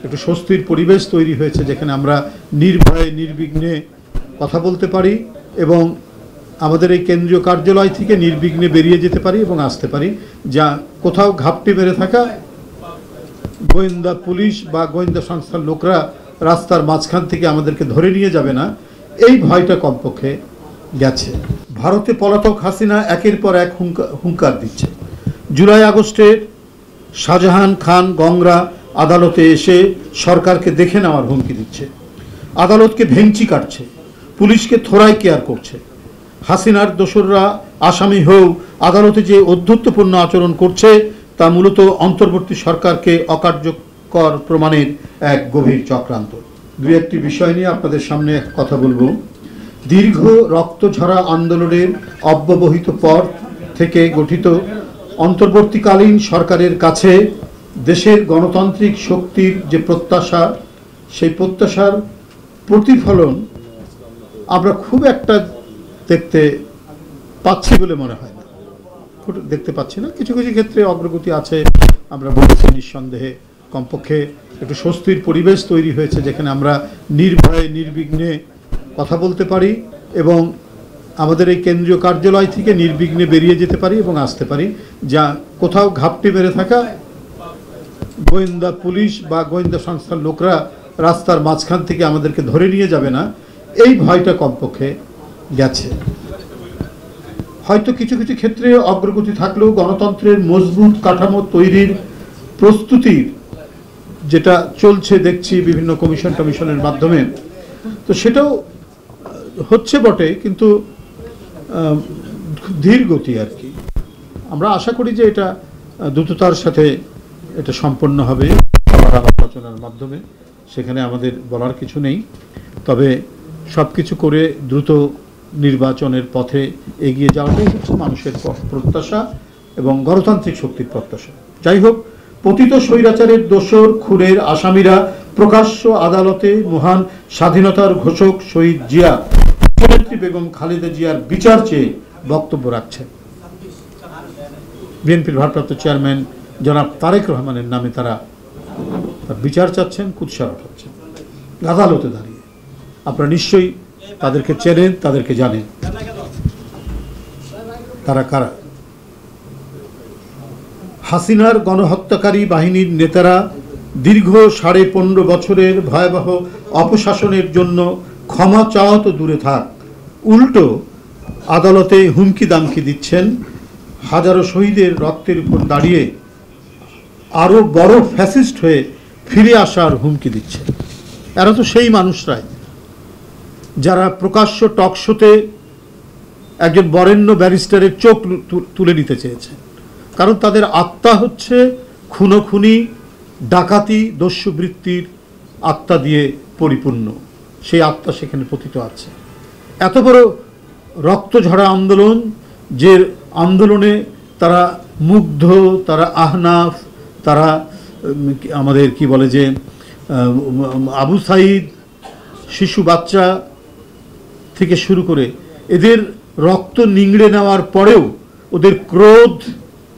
একটু স্বস্তির পরিবেশ তৈরি হয়েছে, যেখানে আমরা নির্ভয়ে নির্বিঘ্নে কথা বলতে পারি এবং আমাদের এই কেন্দ্রীয় কার্যালয় থেকে নির্বিঘ্নে বেরিয়ে যেতে পারি এবং আসতে পারি। যা কোথাও ঘাপটি মেরে থাকা গোয়েন্দা পুলিশ বা গোয়েন্দা সংস্থার লোকরা রাস্তার মাঝখান থেকে আমাদেরকে ধরে নিয়ে যাবে না, এই ভয়টা কমপক্ষে গেছে। ভারতে পলাতক হাসিনা একের পর এক হুঙ্কার দিচ্ছে। জুলাই আগস্টের শাহজাহান খান গংরা আদালতে এসে সরকারকে দেখে নেওয়ার হুমকি দিচ্ছে, আদালতকে ভেঙচি কাটছে, পুলিশকে থোড়াই কেয়ার করছে। হাসিনার দোসররা আসামি হয়েও আদালতে যে অধ্যত্বপূর্ণ আচরণ করছে তা মূলত অন্তর্বর্তী সরকারকে অকার্যকর প্রমাণের এক গভীর চক্রান্ত। দুই একটি বিষয় নিয়ে আপনাদের সামনে কথা বলবো। দীর্ঘ রক্তঝরা আন্দোলনের অব্যবহিত পর থেকে গঠিত অন্তর্বর্তীকালীন সরকারের কাছে দেশের গণতান্ত্রিক শক্তির যে প্রত্যাশা, সেই প্রত্যাশার প্রতিফলন আমরা খুব একটা দেখতে পাচ্ছি বলে মনে হয় না, দেখতে পাচ্ছি না। কিছু কিছু ক্ষেত্রে অগ্রগতি আছে, আমরা বলছি নিঃসন্দেহে। কমপক্ষে একটু স্বস্তির পরিবেশ তৈরি হয়েছে, যেখানে আমরা নির্ভয়ে নির্বিঘ্নে কথা বলতে পারি এবং আমাদের এই কেন্দ্রীয় কার্যালয় থেকে নির্বিঘ্নে বেরিয়ে যেতে পারি এবং আসতে পারি। যা কোথাও ঘাপটি মেরে থাকা গোয়েন্দা পুলিশ বা গোয়েন্দা সংস্থার লোকরা রাস্তার মাঝখান থেকে আমাদেরকে ধরে নিয়ে যাবে না, এই ভয়টা কমপক্ষে গেছে। হয়তো কিছু কিছু ক্ষেত্রে অগ্রগতি থাকলেও গণতন্ত্রের মজবুত কাঠামো তৈরির প্রস্তুতির যেটা চলছে দেখছি বিভিন্ন কমিশনের মাধ্যমে, তো সেটাও হচ্ছে বটে, কিন্তু ধীর গতি আর কি। আমরা আশা করি যে এটা দ্রুততার সাথে এটা সম্পন্ন হবে আলোচনার মাধ্যমে, সেখানে আমাদের বলার কিছু নেই। তবে সব কিছু করে দ্রুত নির্বাচনের পথে এগিয়ে যাওয়াটাই হচ্ছে মানুষের প্রত্যাশা এবং গণতান্ত্রিক শক্তির প্রত্যাশা। যাই হোক, পতিত স্বৈরাচারের দোসর খুনের আসামিরা প্রকাশ্য আদালতে মহান স্বাধীনতার ঘোষক শহীদ জিয়া, নেত্রী বেগম খালেদা জিয়ার বিচার চেয়ে বক্তব্য রাখছেন। বিএনপির ভারপ্রাপ্ত চেয়ারম্যান জনাব তারেক রহমানের নামে তারা বিচার চাচ্ছেন, কুৎসা উঠাচ্ছেন আদালতে দাঁড়িয়ে। আপনারা নিশ্চয়ই তাদেরকে চেনেন, তাদেরকে জানেন, তারা কারা। হাসিনার গণহত্যাকারী বাহিনীর নেতারা দীর্ঘ 15.5 বছরের ভয়াবহ অপশাসনের জন্য ক্ষমা চাওয়া তো দূরে থাক, উল্টো আদালতে হুমকি দামকি দিচ্ছেন। হাজারো শহীদের রক্তের উপর দাঁড়িয়ে আরও বড় ফ্যাসিস্ট হয়ে ফিরে আসার হুমকি দিচ্ছে। এরা তো সেই মানুষরাই যারা প্রকাশ্য টকশোতে একজন বরেণ্য ব্যারিস্টারের চোখ তুলে নিতে চেয়েছে, কারণ তাদের আত্মা হচ্ছে খুনোখুনি, ডাকাতি, দস্যুবৃত্তির আত্মা দিয়ে পরিপূর্ণ। সেই আত্মা সেখানে পতিত আছে। এত বড় রক্তঝরা আন্দোলন, যে আন্দোলনে তারা মুগ্ধ, তারা আহনাফ, তারা আমাদের কি বলে যে আবু সাইদ, শিশু বাচ্চা থেকে শুরু করে এদের রক্ত নিংড়ে নেওয়ার পরেও ওদের ক্রোধ,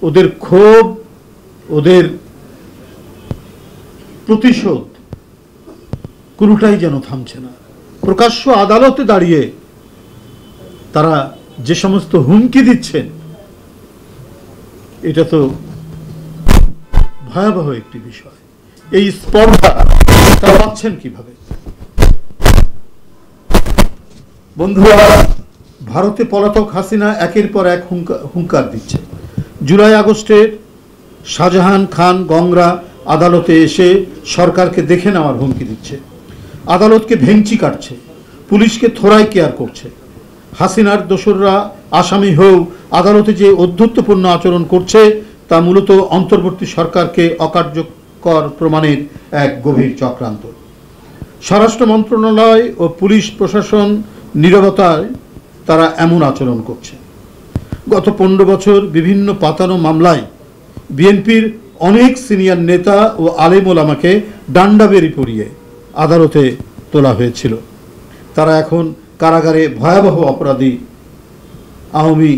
ওদের ক্ষোভ, ওদের প্রতিশোধ কোনোটাই যেন থামছে না। প্রকাশ্য আদালতে দাঁড়িয়ে তারা যে সমস্ত হুমকি দিচ্ছেন, এটা তো ভয়াবহ একটি বিষয়। এই স্পর্ধা তারা পাচ্ছেন কিভাবে? বন্ধুরা, ভারতে পলাতক হাসিনা একের পর এক হুঙ্কার দিচ্ছে। জুলাই আগস্টের শাহজাহান খান গংরা আদালতে এসে সরকারকে দেখে নেওয়ার হুমকি দিচ্ছে, আদালতকে ভেঙচি কাটছে, পুলিশকে থোড়াই কেয়ার করছে। হাসিনার দোসররা আসামি হয়েও আদালতে যে অধ্যত্বপূর্ণ আচরণ করছে তা মূলত অন্তর্বর্তী সরকারকে অকার্যকর প্রমাণের এক গভীর চক্রান্ত। স্বরাষ্ট্র মন্ত্রণালয় ও পুলিশ প্রশাসন নীরবতায় তারা এমন আচরণ করছে। গত 15 বছর বিভিন্ন পাতানো মামলায় বিএনপির অনেক সিনিয়র নেতা ও আলেম ওলামাকে ডান্ডাবেরি পরিয়ে আদালতে তোলা হয়েছিল। তারা এখন কারাগারে ভয়াবহ অপরাধী আওয়ামী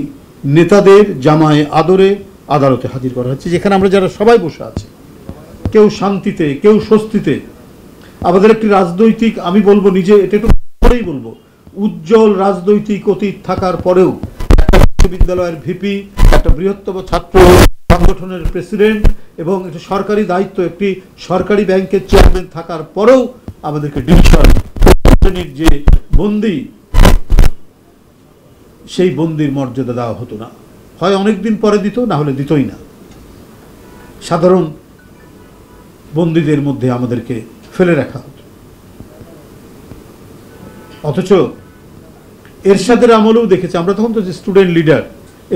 নেতাদের জামায় আদরে আদালতে হাজির করা হচ্ছে, যেখানে আমরা যারা সবাই বসে আছি, কেউ শান্তিতে, কেউ স্বস্তিতে আমাদের একটি রাজনৈতিক, আমি বলবো নিজে এটা একটু পরেই বলবো, উজ্জ্বল রাজনৈতিক অতীত থাকার পরেও একটা বিশ্ববিদ্যালয়ের ভিপি, একটা বৃহত্তম ছাত্র সংগঠনের প্রেসিডেন্ট এবং একটা সরকারি দায়িত্ব, একটি সরকারি ব্যাংকের চেয়ারম্যান থাকার পরেও আমাদেরকে ডিভিশন শ্রেণীর যে বন্দী, সেই বন্দির মর্যাদা দেওয়া হতো না। হয় অনেকদিন পরে দিত, না হলে দিতই না। সাধারণ বন্দীদের মধ্যে আমাদেরকে ফেলে রাখা হতো। অথচ এরশাদের আমলেও দেখেছি আমরা, তখন তো যে স্টুডেন্ট লিডার,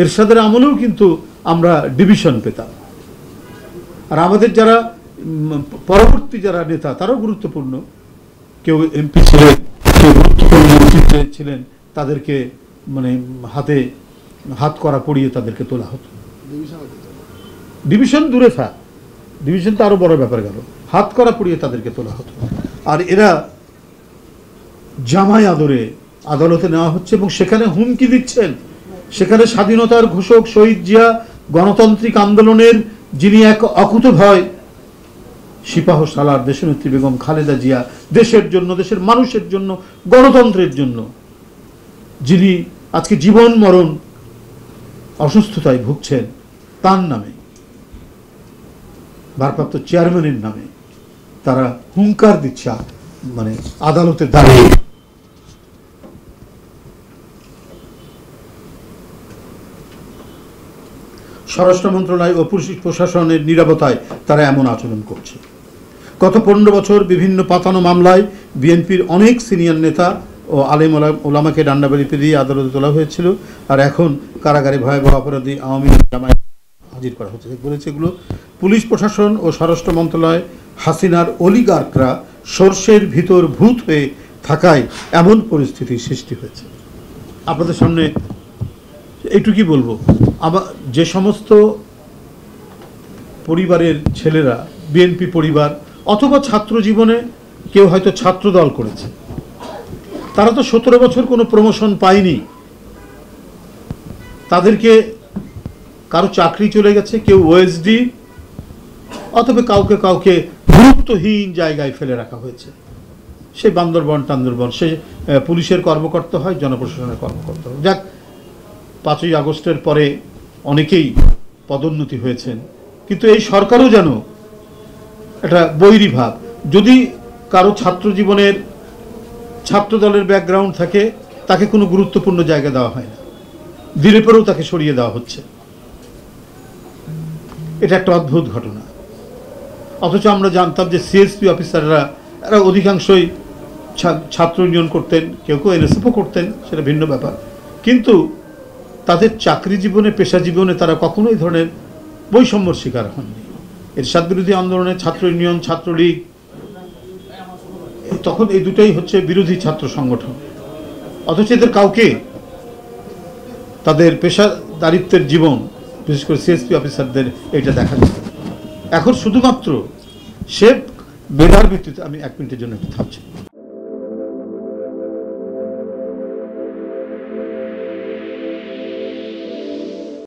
এরশাদের আমলেও কিন্তু আমরা ডিভিশন পেতাম। আর আমাদের যারা পরবর্তী যারা নেতা, তারাও গুরুত্বপূর্ণ, কেউ এমপি ছিলেন, কেউ গুরুত্বপূর্ণ নেতৃত্বে ছিলেন, তাদেরকে মানে হাত করা পড়িয়ে তাদেরকে তোলা হতো। ডিভিশন দূরে থাক, ডিভিশন তো আরো বড় ব্যাপার গেল, হাত করা পড়িয়ে তাদেরকে তোলা হতো। আর এরা জামাই আদরে আদালতে নেওয়া হচ্ছে এবং সেখানে হুমকি দিচ্ছেন। সেখানে স্বাধীনতার ঘোষক শহীদ জিয়া, গণতান্ত্রিক আন্দোলনের যিনি এক অকুতোভয় সিপাহ সালার দেশনেত্রী বেগম খালেদা জিয়া, দেশের জন্য, দেশের মানুষের জন্য, গণতন্ত্রের জন্য যিনি আজকে জীবন মরণ অসুস্থতায় ভুগছেন, তার নামে, ভারপ্রাপ্ত চেয়ারম্যানের নামে তারা হুঙ্কার দিচ্ছে মানে আদালতে দাঁড়িয়ে। স্বরাষ্ট্র মন্ত্রণালয় ও পুলিশ প্রশাসনের নিরাপত্তায় তারা এমন আচরণ করছে। গত 15 বছর বিভিন্ন পাতানো মামলায় বিএনপির অনেক সিনিয়র নেতা ও আলেম ওলামাকে ডান্ডাবাড়ি পেরিয়ে আদালতে তোলা হয়েছিল, আর এখন কারাগারে ভয়াবহ অপরাধী আওয়ামী লীগ জামায়াত হাজির করা হচ্ছে। বলেছে এগুলো পুলিশ প্রশাসন ও স্বরাষ্ট্র মন্ত্রণালয় হাসিনার অলিগার্করা সর্ষের ভিতর ভূত হয়ে থাকায় এমন পরিস্থিতির সৃষ্টি হয়েছে। আপনাদের সামনে এইটুকুই বলবো, আবার যে সমস্ত পরিবারের ছেলেরা বিএনপি পরিবার অথবা ছাত্র জীবনে কেউ হয়তো ছাত্র দল করেছে, তারা তো 17 বছর কোনো প্রমোশন পায়নি, তাদেরকে কারো চাকরি চলে গেছে, কেউ ওএসডি, অথবা কাউকে কাউকে গুরুত্বহীন জায়গায় ফেলে রাখা হয়েছে। সে বান্দরবন টান্দরবন, সে পুলিশের কর্মকর্তা হয়, জনপ্রশাসনের কর্মকর্তা হয়। যাক, 5ই আগস্টের পরে অনেকেই পদোন্নতি হয়েছেন, কিন্তু এই সরকারও যেন একটা বৈরী ভাব। যদি কারো ছাত্র জীবনের ছাত্র দলের ব্যাকগ্রাউন্ড থাকে, তাকে কোনো গুরুত্বপূর্ণ জায়গা দেওয়া হয় না, দিনের পরেও তাকে সরিয়ে দেওয়া হচ্ছে। এটা একটা অদ্ভুত ঘটনা। অথচ আমরা জানতাম যে সিএসপি অফিসাররা এরা অধিকাংশই ছাত্র ইউনিয়ন করতেন, কেউ কেউ এনএসএফও করতেন, সেটা ভিন্ন ব্যাপার, কিন্তু তাদের চাকরি জীবনে, পেশা জীবনে তারা কখনোই এই ধরনের বৈষম্যর শিকার হননি। এরশাদ বিরোধী আন্দোলনে ছাত্র ইউনিয়ন, ছাত্রলীগ, তখন এই দুটাই হচ্ছে বিরোধী ছাত্র সংগঠন। অথচ এদের কাউকে তাদের পেশাদারিত্বের জীবন, বিশেষ করে সিএসপি অফিসারদের, এটা দেখা যায়। এখন শুধুমাত্র সে মেধার ভিত্তিতে, আমি 1 মিনিটের জন্য একটু থামছি।